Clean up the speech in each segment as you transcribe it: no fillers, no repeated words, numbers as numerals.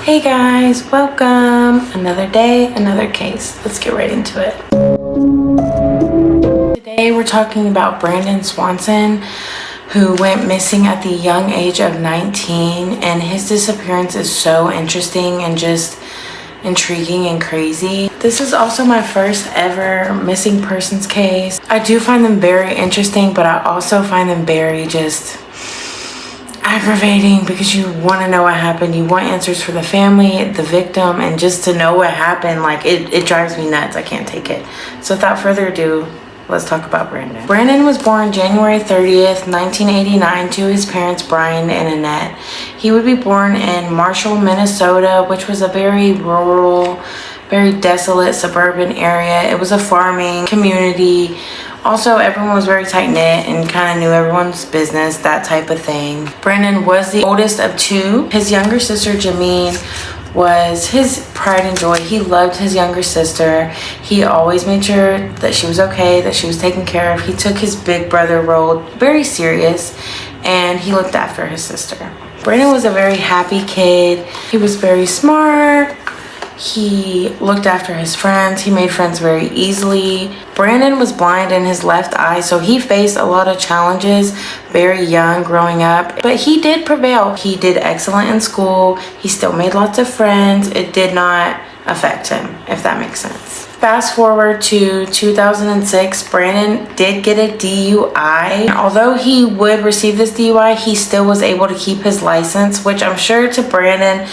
Hey guys, welcome. Another day, another case. Let's get right into it. Today we're talking about Brandon Swanson, who went missing at the young age of 19, and his disappearance is so interesting and just intriguing and crazy. This is also my first ever missing persons case. I do find them very interesting, but I also find them very just aggravating because you want to know what happened. You want answers for the family, the victim, and just to know what happened. Like it drives me nuts. I can't take it. So without further ado, let's talk about Brandon. Brandon was born January 30th, 1989 to his parents Brian and Annette. He would be born in Marshall, Minnesota, which was a very rural, very desolate suburban area. It was a farming community. Also, everyone was very tight-knit and kind of knew everyone's business, that type of thing. Brandon was the oldest of two. His younger sister, Jameen, was his pride and joy. He loved his younger sister. He always made sure that she was okay, that she was taken care of. He took his big brother role very serious, and he looked after his sister. Brandon was a very happy kid. He was very smart. He looked after his friends. He made friends very easily. Brandon was blind in his left eye, so he faced a lot of challenges very young growing up, but he did prevail. He did excellent in school. He still made lots of friends. It did not affect him, if that makes sense. Fast forward to 2006, Brandon did get a DUI. Although he would receive this DUI, he still was able to keep his license, which I'm sure to Brandon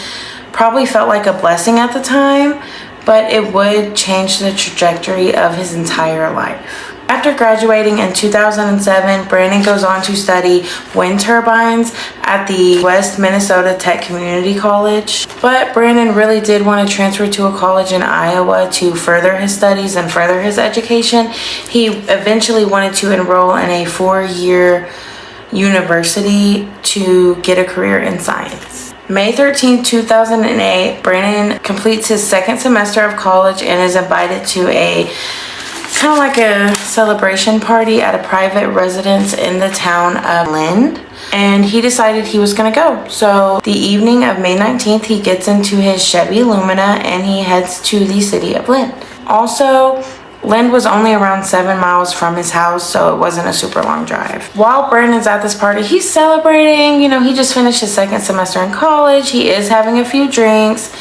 probably felt like a blessing at the time, but it would change the trajectory of his entire life. After graduating in 2007, Brandon goes on to study wind turbines at the West Minnesota Tech Community College. But Brandon really did want to transfer to a college in Iowa to further his studies and further his education. He eventually wanted to enroll in a 4-year university to get a career in science. May 13, 2008, Brandon completes his second semester of college and is invited to a kind of like a celebration party at a private residence in the town of Lind. And he decided he was going to go. So the evening of May 19th, he gets into his Chevy Lumina and he heads to the city of Lind. Also, Lind was only around 7 miles from his house, so it wasn't a super long drive. While Brandon's at this party, he's celebrating. You know, he just finished his second semester in college. He is having a few drinks,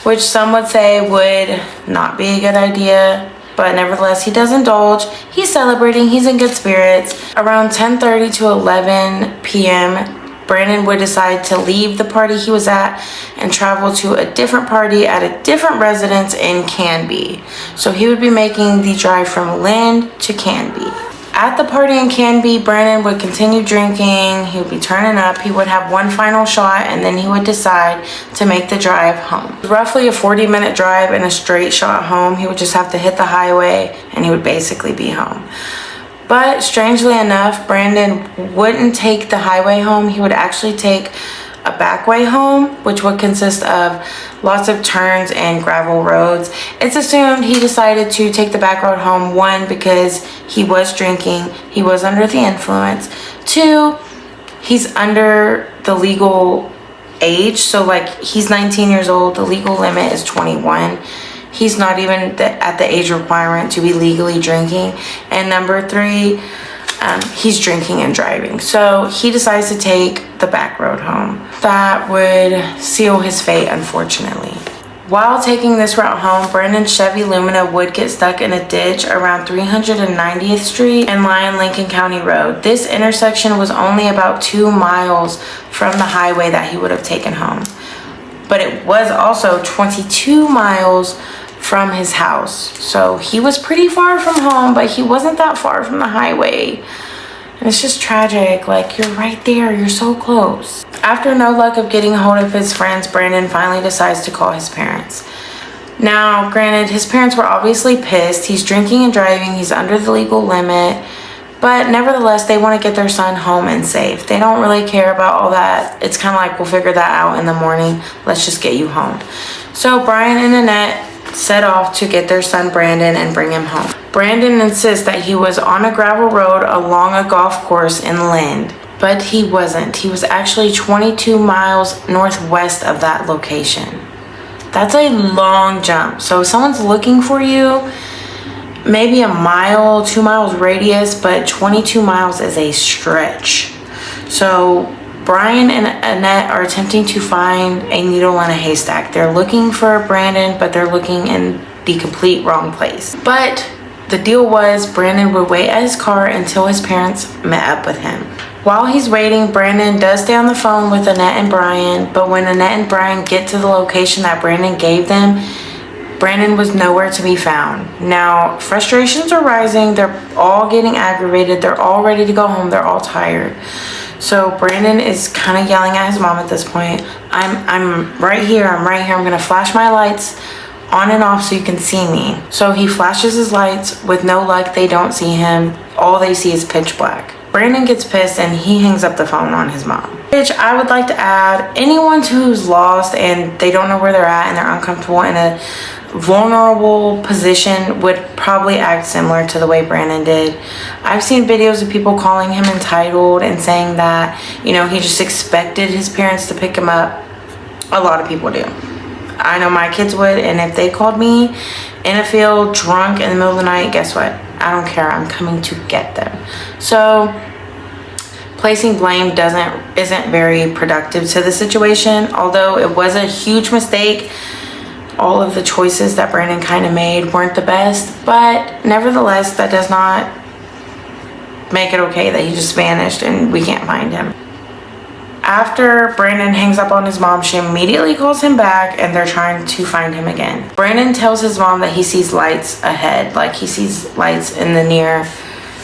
which some would say would not be a good idea, but nevertheless, he does indulge. He's celebrating. He's in good spirits. Around 10:30 to 11 p.m., Brandon would decide to leave the party he was at and travel to a different party at a different residence in Canby. So he would be making the drive from Lind to Canby. At the party in Canby, Brandon would continue drinking. He would be turning up. He would have one final shot and then he would decide to make the drive home. Roughly a 40-minute drive and a straight shot home. He would just have to hit the highway and he would basically be home. But strangely enough, Brandon wouldn't take the highway home. He would actually take a back way home, which would consist of lots of turns and gravel roads. It's assumed he decided to take the back road home, 1, because he was drinking, he was under the influence. 2, he's under the legal age, so like he's 19 years old, the legal limit is 21. He's not even at the age requirement to be legally drinking. And number 3, he's drinking and driving. So he decides to take the back road home. That would seal his fate, unfortunately. While taking this route home, Brandon's Chevy Lumina would get stuck in a ditch around 390th Street and Lyon-Lincoln County Road. This intersection was only about 2 miles from the highway that he would have taken home. But it was also 22 miles from his house. So he was pretty far from home, but he wasn't that far from the highway. And it's just tragic. Like, you're right there. You're so close. After no luck of getting a hold of his friends, Brandon finally decides to call his parents. Now, granted, his parents were obviously pissed. He's drinking and driving. He's under the legal limit. But nevertheless, they want to get their son home and safe. They don't really care about all that. It's kind of like, we'll figure that out in the morning. Let's just get you home. So Brian and Annette set off to get their son Brandon and bring him home. Brandon insists that he was on a gravel road along a golf course in Lind. But he wasn't. He was actually 22 miles northwest of that location. That's a long jump. So if someone's looking for you, maybe a mile, 2 miles radius, but 22 miles is a stretch. So Brian and Annette are attempting to find a needle in a haystack. They're looking for Brandon, but they're looking in the complete wrong place. But the deal was Brandon would wait at his car until his parents met up with him. While he's waiting, Brandon does stay on the phone with Annette and Brian, but when Annette and Brian get to the location that Brandon gave them, Brandon was nowhere to be found. Now, frustrations are rising. They're all getting aggravated. They're all ready to go home. They're all tired. So Brandon is kind of yelling at his mom at this point. I'm right here. I'm right here. I'm going to flash my lights on and off so you can see me. So he flashes his lights. With no luck, they don't see him. All they see is pitch black. Brandon gets pissed and he hangs up the phone on his mom. Which I would like to add, anyone who's lost and they don't know where they're at and they're uncomfortable in a vulnerable position would probably act similar to the way Brandon did. I've seen videos of people calling him entitled and saying that, you know, he just expected his parents to pick him up. A lot of people do. I know my kids would, and if they called me in a field drunk in the middle of the night, guess what? I don't care. I'm coming to get them. So placing blame isn't very productive to the situation. Although it was a huge mistake, all of the choices that Brandon kind of made weren't the best, but nevertheless, that does not make it okay that he just vanished and we can't find him. After Brandon hangs up on his mom, she immediately calls him back and they're trying to find him again. Brandon tells his mom that he sees lights ahead, like he sees lights in the near,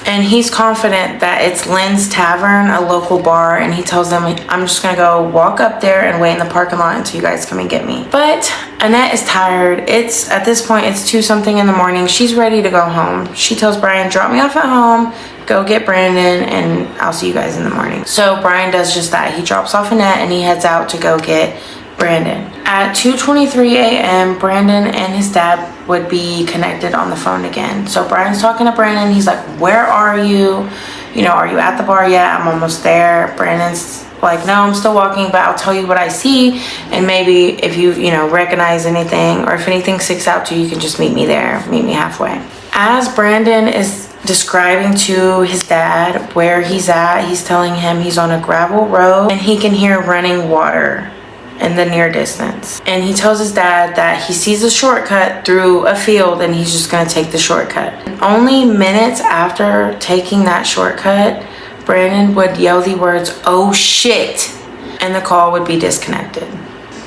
and he's confident that it's Lynn's Tavern, a local bar, and he tells them, I'm just gonna go walk up there and wait in the parking lot until you guys come and get me. But Annette is tired. At this point, it's 2-something in the morning. She's ready to go home. She tells Brian, drop me off at home, go get Brandon, and I'll see you guys in the morning. So Brian does just that. He drops off Annette and he heads out to go get Brandon. At 2:23 a.m., Brandon and his dad would be connected on the phone again. So Brian's talking to Brandon. He's like, where are you? You know, are you at the bar yet? I'm almost there. Brandon's like, no, I'm still walking, but I'll tell you what I see. And maybe if you recognize anything or if anything sticks out to you, you can just meet me there. Meet me halfway. As Brandon is describing to his dad where he's at, he's telling him he's on a gravel road and he can hear running water in the near distance. And he tells his dad that he sees a shortcut through a field and he's just gonna take the shortcut. Only minutes after taking that shortcut, Brandon would yell the words, "Oh shit," and the call would be disconnected.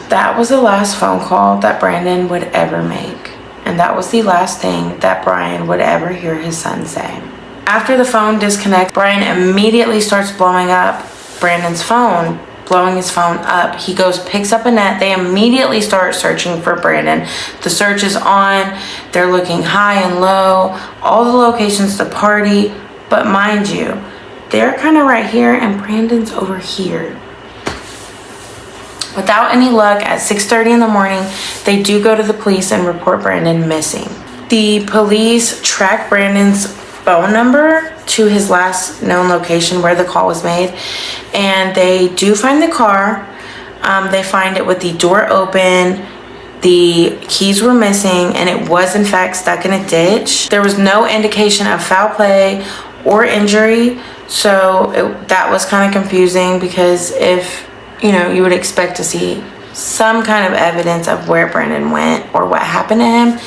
That was the last phone call that Brandon would ever make. And that was the last thing that Brian would ever hear his son say. After the phone disconnects, Brian immediately starts blowing up Brandon's phone, blowing his phone up. He goes, picks up Annette. They immediately start searching for Brandon. The search is on. They're looking high and low, all the locations to party. But mind you, they're kind of right here and Brandon's over here. Without any luck, at 6:30 in the morning, they do go to the police and report Brandon missing. The police track Brandon's phone number to his last known location where the call was made, and they do find the car. They find it with the door open, the keys were missing, and it was in fact stuck in a ditch. There was no indication of foul play or injury, so that was kind of confusing, because if you would expect to see some kind of evidence of where Brandon went or what happened to him.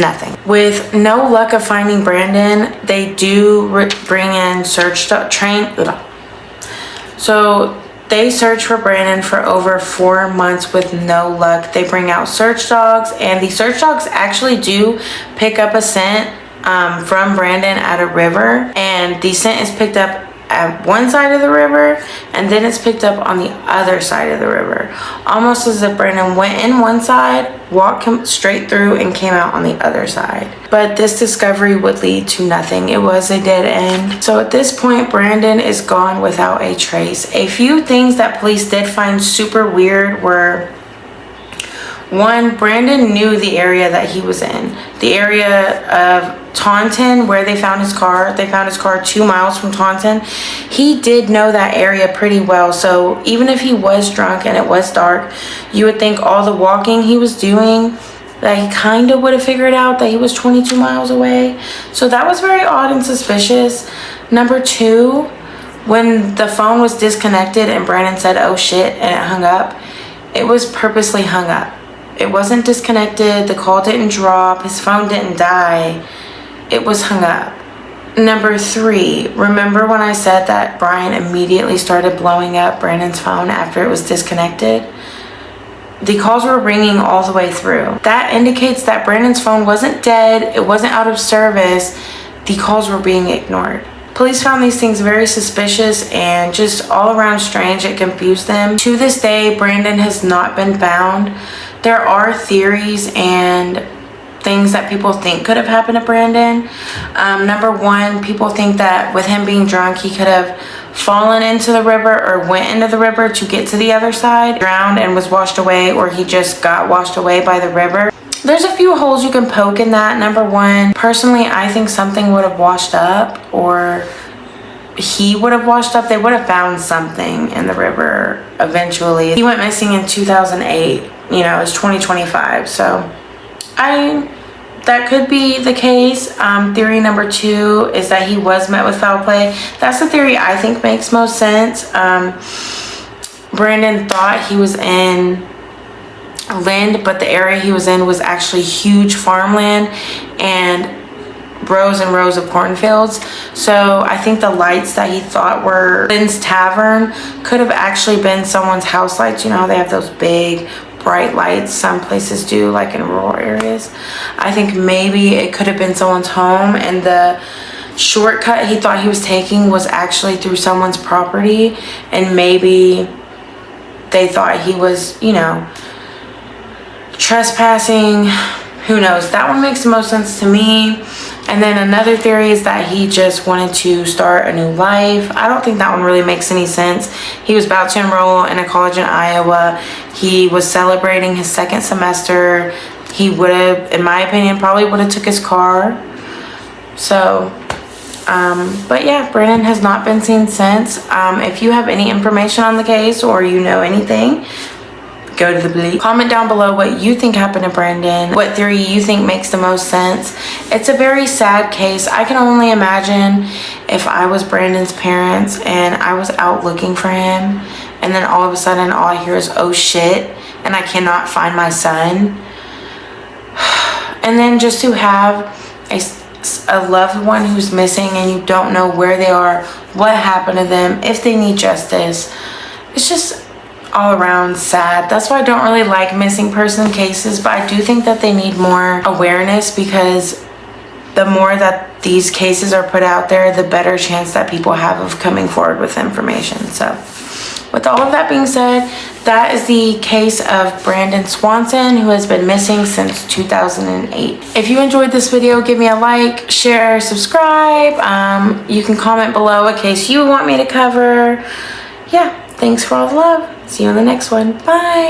Nothing. With no luck of finding Brandon, they do bring in So they search for Brandon for over 4 months with no luck. They bring out search dogs, and the search dogs actually do pick up a scent from Brandon at a river, and the scent is picked up at one side of the river and then it's picked up on the other side of the river, almost as if Brandon went in one side, walked straight through, and came out on the other side. But this discovery would lead to nothing. It was a dead end. So at this point, Brandon is gone without a trace. A few things that police did find super weird were One, Brandon knew the area that he was in. The area of Taunton, where they found his car. They found his car 2 miles from Taunton. He did know that area pretty well. So even if he was drunk and it was dark, you would think all the walking he was doing, that he kind of would have figured out that he was 22 miles away. So that was very odd and suspicious. Number two, when the phone was disconnected and Brandon said, "Oh shit," and it hung up, it was purposely hung up. It wasn't disconnected. The call didn't drop. His phone didn't die. It was hung up. Number three, remember when I said that Brian immediately started blowing up Brandon's phone after it was disconnected? The calls were ringing all the way through. That indicates that Brandon's phone wasn't dead. It wasn't out of service. The calls were being ignored. Police found these things very suspicious and just all around strange. It confused them. To this day, Brandon has not been found. There are theories and things that people think could have happened to Brandon. Number one, people think that with him being drunk, he could have fallen into the river or went into the river to get to the other side, drowned and was washed away, or he just got washed away by the river. There's a few holes you can poke in that. Number one, personally, I think something would have washed up, or he would have washed up. They would have found something in the river eventually. He went missing in 2008. You know, it's 2025. So that could be the case. Theory number two is that he was met with foul play. That's the theory I think makes most sense. Brandon thought he was in Lind, but the area he was in was actually huge farmland and rows and rows of cornfields. So I think the lights that he thought were Lind's Tavern could have actually been someone's house lights. You know how they have those big bright lights some places do, like in rural areas. I think maybe it could have been someone's home, and the shortcut he thought he was taking was actually through someone's property, and maybe they thought he was, you know, trespassing. Who knows? That one makes the most sense to me. And then another theory is that he just wanted to start a new life. I don't think that one really makes any sense. He was about to enroll in a college in Iowa. He was celebrating his second semester. He would have, in my opinion, probably would have took his car. So, but yeah, Brandon has not been seen since. If you have any information on the case or you know anything, go to the bleep. Comment down below what you think happened to Brandon, what theory you think makes the most sense. It's a very sad case. I can only imagine if I was Brandon's parents and I was out looking for him, and then all of a sudden all I hear is, "Oh shit," and I cannot find my son. And then just to have a loved one who's missing and you don't know where they are, what happened to them, if they need justice. It's just all around sad. That's why I don't really like missing person cases, but I do think that they need more awareness, because the more that these cases are put out there, the better chance that people have of coming forward with information. So with all of that being said, that is the case of Brandon Swanson, who has been missing since 2008. If you enjoyed this video, give me a like, share, subscribe. You can comment below a case you want me to cover. Yeah, thanks for all the love. See you on the next one. Bye.